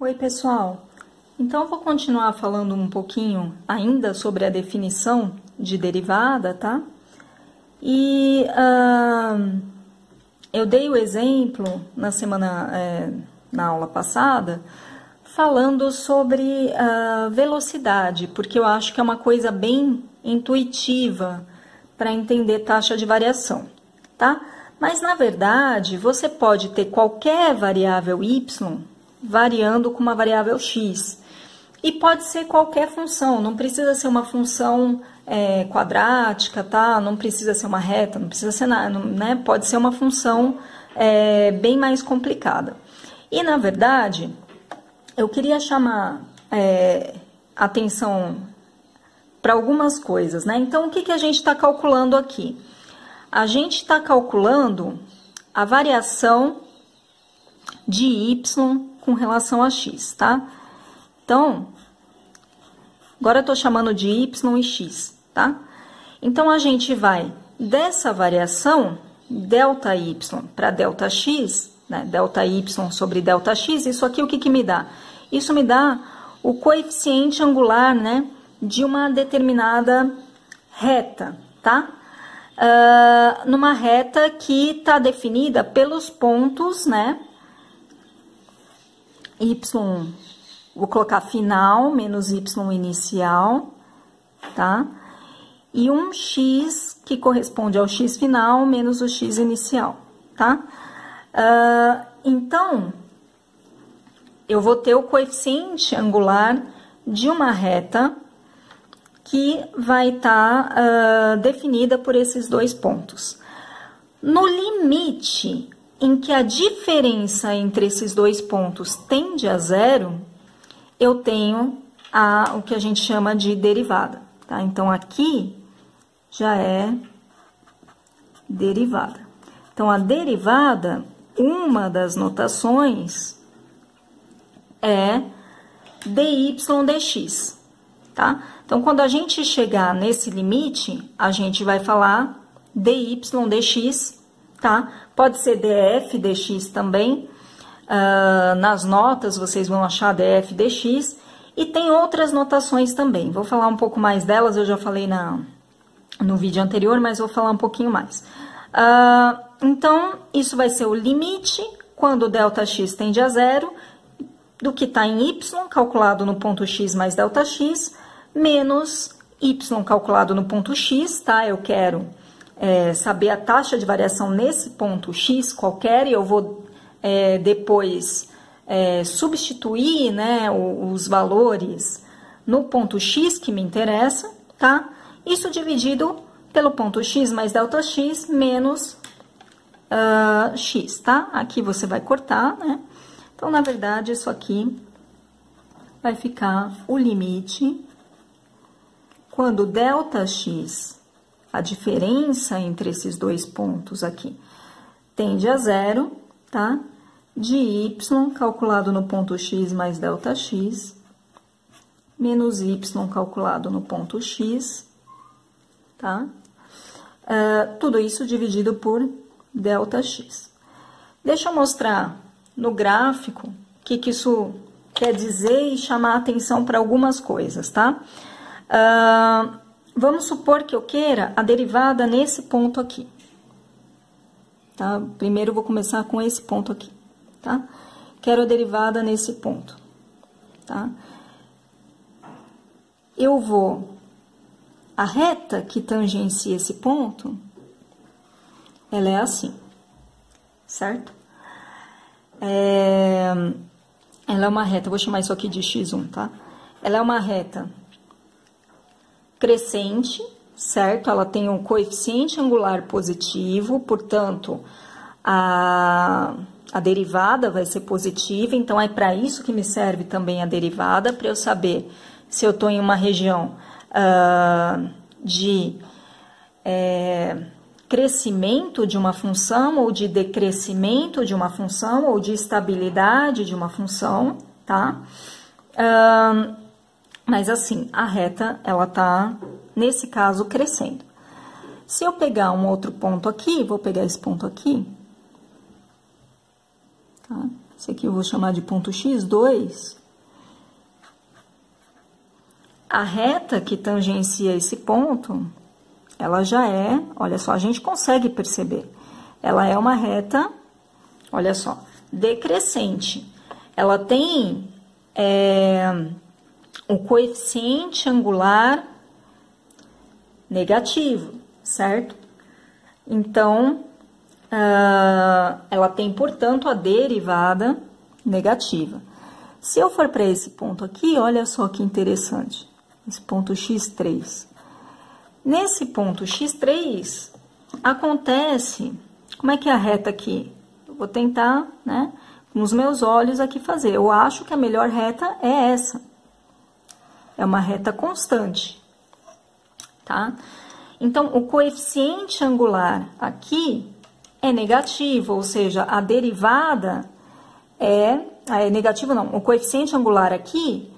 Oi, pessoal. Então, eu vou continuar falando um pouquinho ainda sobre a definição de derivada, tá? E eu dei o exemplo na aula passada, falando sobre velocidade, porque eu acho que é uma coisa bem intuitiva para entender taxa de variação, tá? Mas, na verdade, você pode ter qualquer variável y variando com uma variável x. E pode ser qualquer função, não precisa ser uma função quadrática, tá? Não precisa ser uma reta, não precisa ser nada, né? Pode ser uma função bem mais complicada. E, na verdade, eu queria chamar atenção para algumas coisas, né? Então, o que a gente está calculando aqui? A gente está calculando a variação de y com relação a x, tá? Então, agora eu estou chamando de y e x, tá? Então, a gente vai dessa variação, ΔY para ΔX, né? ΔY sobre ΔX, isso aqui o que me dá? Isso me dá o coeficiente angular, né, de uma determinada reta, tá? Numa reta que está definida pelos pontos, né? Y, vou colocar final menos y inicial, tá? E um x que corresponde ao x final menos o x inicial, tá? Então, eu vou ter o coeficiente angular de uma reta que vai estar definida por esses dois pontos. No limite em que a diferença entre esses dois pontos tende a zero, eu tenho o que a gente chama de derivada, tá? Então, aqui já é derivada. Então, a derivada, uma das notações é dy dx, tá? Então, quando a gente chegar nesse limite, a gente vai falar dy dx, tá? Pode ser df dx também. Nas notas, vocês vão achar df dx. E tem outras notações também. Vou falar um pouco mais delas, eu já falei no vídeo anterior, mas vou falar um pouquinho mais. Então, isso vai ser o limite, quando ΔX tende a zero, do que está em y, calculado no ponto x mais ΔX, menos y calculado no ponto x, tá? Eu quero saber a taxa de variação nesse ponto x qualquer, e eu vou depois substituir, né, os valores no ponto x que me interessa, tá? Isso dividido pelo ponto x mais ΔX menos x, tá? Aqui você vai cortar, né? Então, na verdade, isso aqui vai ficar o limite quando ΔX, a diferença entre esses dois pontos aqui, tende a zero, tá? De y calculado no ponto x mais ΔX, menos y calculado no ponto x, tá? Tudo isso dividido por ΔX. Deixa eu mostrar no gráfico o que isso quer dizer e chamar a atenção para algumas coisas, tá? Vamos supor que eu queira a derivada nesse ponto aqui. Tá? Primeiro eu vou começar com esse ponto aqui, tá? Quero a derivada nesse ponto, tá? A reta que tangencia esse ponto, ela é assim, certo? Ela é uma reta, vou chamar isso aqui de x1, tá? Ela é uma reta crescente, certo? Ela tem um coeficiente angular positivo, portanto, a derivada vai ser positiva, então é para isso que me serve também a derivada, para eu saber se eu estou em uma região de crescimento de uma função, ou de decrescimento de uma função, ou de estabilidade de uma função, tá? Mas assim, a reta, ela tá, nesse caso, crescendo. Se eu pegar um outro ponto aqui, vou pegar esse ponto aqui, tá? esse aqui eu vou chamar de ponto x2, a reta que tangencia esse ponto, ela já é, olha só, a gente consegue perceber, ela é uma reta, olha só, decrescente. Ela tem o coeficiente angular negativo, certo? Então, ela tem, portanto, a derivada negativa. Se eu for para esse ponto aqui, olha só que interessante, esse ponto x3. Nesse ponto x3, acontece, como é que é a reta aqui? Eu vou tentar, né, com os meus olhos aqui fazer. Eu acho que a melhor reta é essa. É uma reta constante, tá? Então, o coeficiente angular aqui é negativo, ou seja, a derivada é negativo não, o coeficiente angular aqui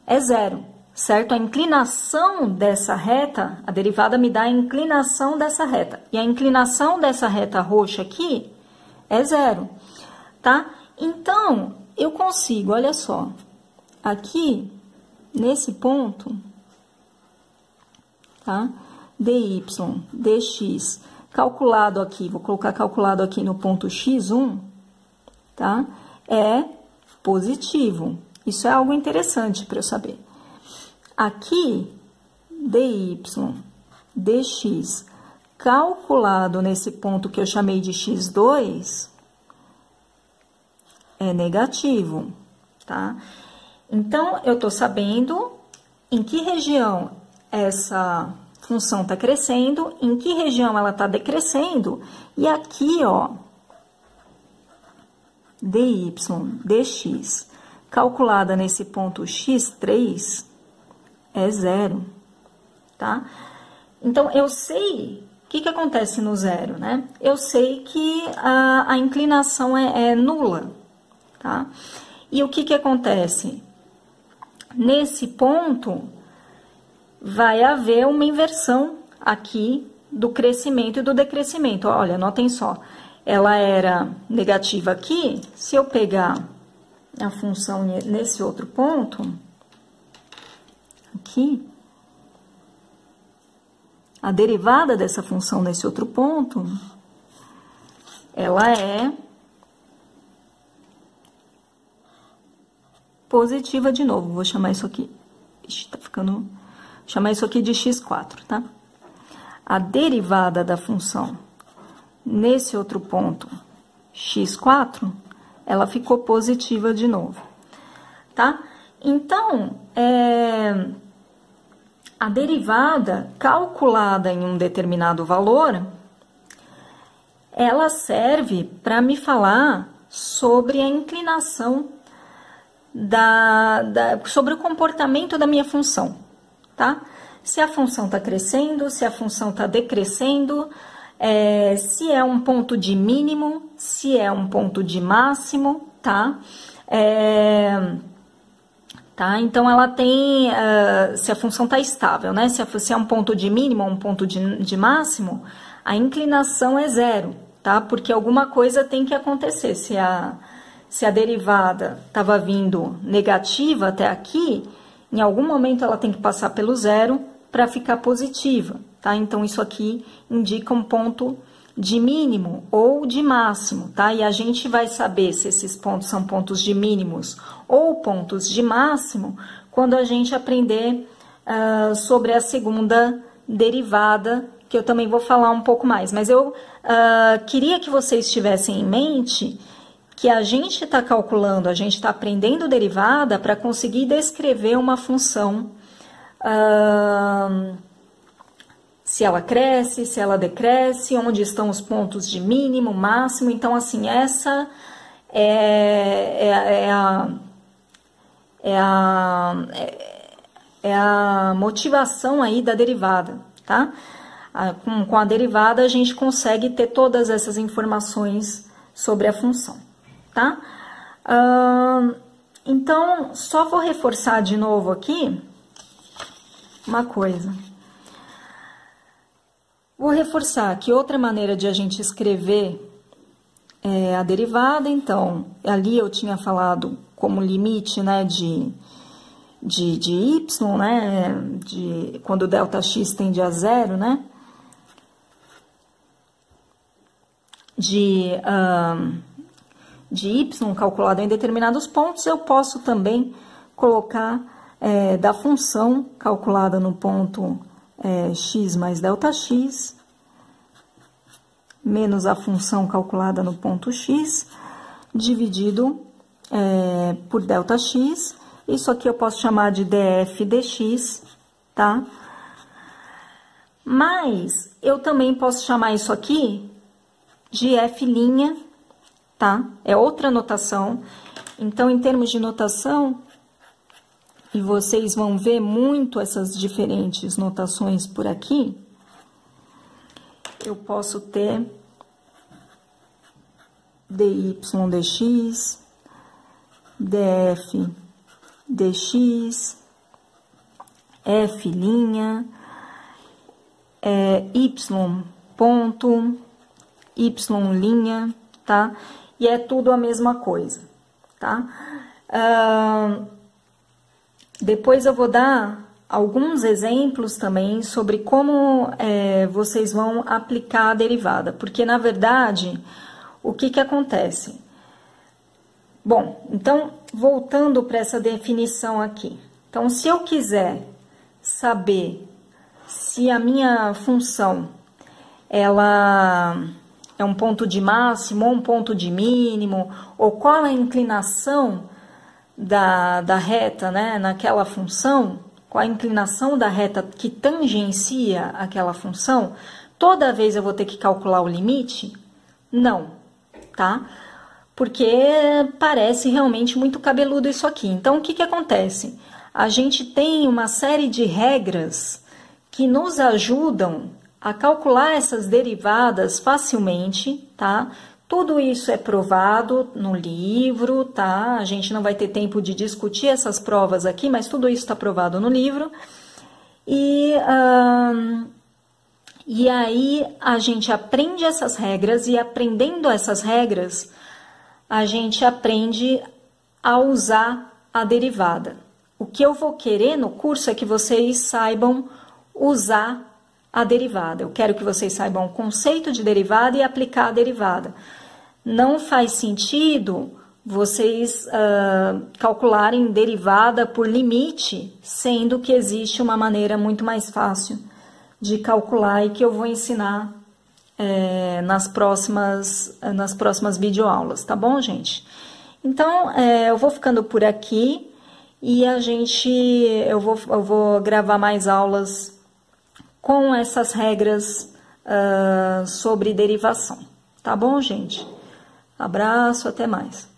é zero, certo? A inclinação dessa reta, a derivada me dá a inclinação dessa reta, e a inclinação dessa reta roxa aqui é zero, tá? Então, eu consigo, olha só, aqui, nesse ponto, tá? dy, dx, calculado aqui, vou colocar calculado aqui no ponto x1, tá? É positivo. Isso é algo interessante para eu saber. Aqui, dy, dx, calculado nesse ponto que eu chamei de x2, é negativo, tá? Então, eu tô sabendo em que região essa função está crescendo, em que região ela está decrescendo, e aqui, ó, dy, dx, calculada nesse ponto x3, é zero, tá? Então, eu sei, o que acontece no zero, né? Eu sei que a inclinação é nula, tá? E o que acontece? Nesse ponto, vai haver uma inversão aqui do crescimento e do decrescimento. Olha, notem só, ela era negativa aqui, se eu pegar a função nesse outro ponto, aqui, a derivada dessa função nesse outro ponto, ela é positiva de novo. Vou chamar isso aqui, tá ficando... chamar isso aqui de x4, tá? A derivada da função nesse outro ponto, x4, ela ficou positiva de novo, tá? Então, a derivada calculada em um determinado valor, ela serve para me falar sobre a inclinação sobre o comportamento da minha função, tá? Se a função está crescendo, se a função está decrescendo, se é um ponto de mínimo, se é um ponto de máximo, tá? Então, ela tem, se a função está estável, né? Se é um ponto de mínimo ou um ponto de máximo, a inclinação é zero, tá? Porque alguma coisa tem que acontecer. Se a derivada estava vindo negativa até aqui, em algum momento ela tem que passar pelo zero para ficar positiva, tá? Então, isso aqui indica um ponto de mínimo ou de máximo, tá? E a gente vai saber se esses pontos são pontos de mínimos ou pontos de máximo quando a gente aprender sobre a segunda derivada, que eu também vou falar um pouco mais. Mas eu queria que vocês tivessem em mente que a gente está calculando, a gente está aprendendo derivada para conseguir descrever uma função, se ela cresce, se ela decresce, onde estão os pontos de mínimo, máximo. Então, assim, essa é a motivação aí da derivada, tá? Com a derivada, a gente consegue ter todas essas informações sobre a função, tá? Então, só vou reforçar de novo aqui uma coisa. Vou reforçar que outra maneira de a gente escrever a derivada, então, ali eu tinha falado como limite, né, de y, né, quando ΔX tende a zero, né, de y calculado em determinados pontos, eu posso também colocar da função calculada no ponto x mais ΔX, menos a função calculada no ponto x, dividido por ΔX. Isso aqui eu posso chamar de df dx, tá? Mas eu também posso chamar isso aqui de f', tá? É outra notação. Então, em termos de notação, e vocês vão ver muito essas diferentes notações por aqui, eu posso ter dy dx, df dx, f', y ponto, y', tá? E é tudo a mesma coisa, tá? Depois eu vou dar alguns exemplos também sobre como vocês vão aplicar a derivada, porque na verdade, o que acontece? Bom, então, voltando para essa definição aqui. Então, se eu quiser saber se a minha função, ela é um ponto de máximo ou um ponto de mínimo, ou qual a inclinação da reta, né, naquela função, qual a inclinação da reta que tangencia aquela função, toda vez eu vou ter que calcular o limite? Não, tá? Porque parece realmente muito cabeludo isso aqui. Então, o que acontece? A gente tem uma série de regras que nos ajudam a calcular essas derivadas facilmente, tá? Tudo isso é provado no livro, tá? A gente não vai ter tempo de discutir essas provas aqui, mas tudo isso está provado no livro. E aí a gente aprende essas regras, e aprendendo essas regras, a gente aprende a usar a derivada. O que eu vou querer no curso é que vocês saibam usar a derivada. Eu quero que vocês saibam o conceito de derivada e aplicar a derivada. Não faz sentido vocês calcularem derivada por limite, sendo que existe uma maneira muito mais fácil de calcular e que eu vou ensinar nas próximas videoaulas, tá bom, gente? Então, eu vou ficando por aqui e eu vou gravar mais aulas com essas regras sobre derivação, tá bom, gente? Abraço, até mais.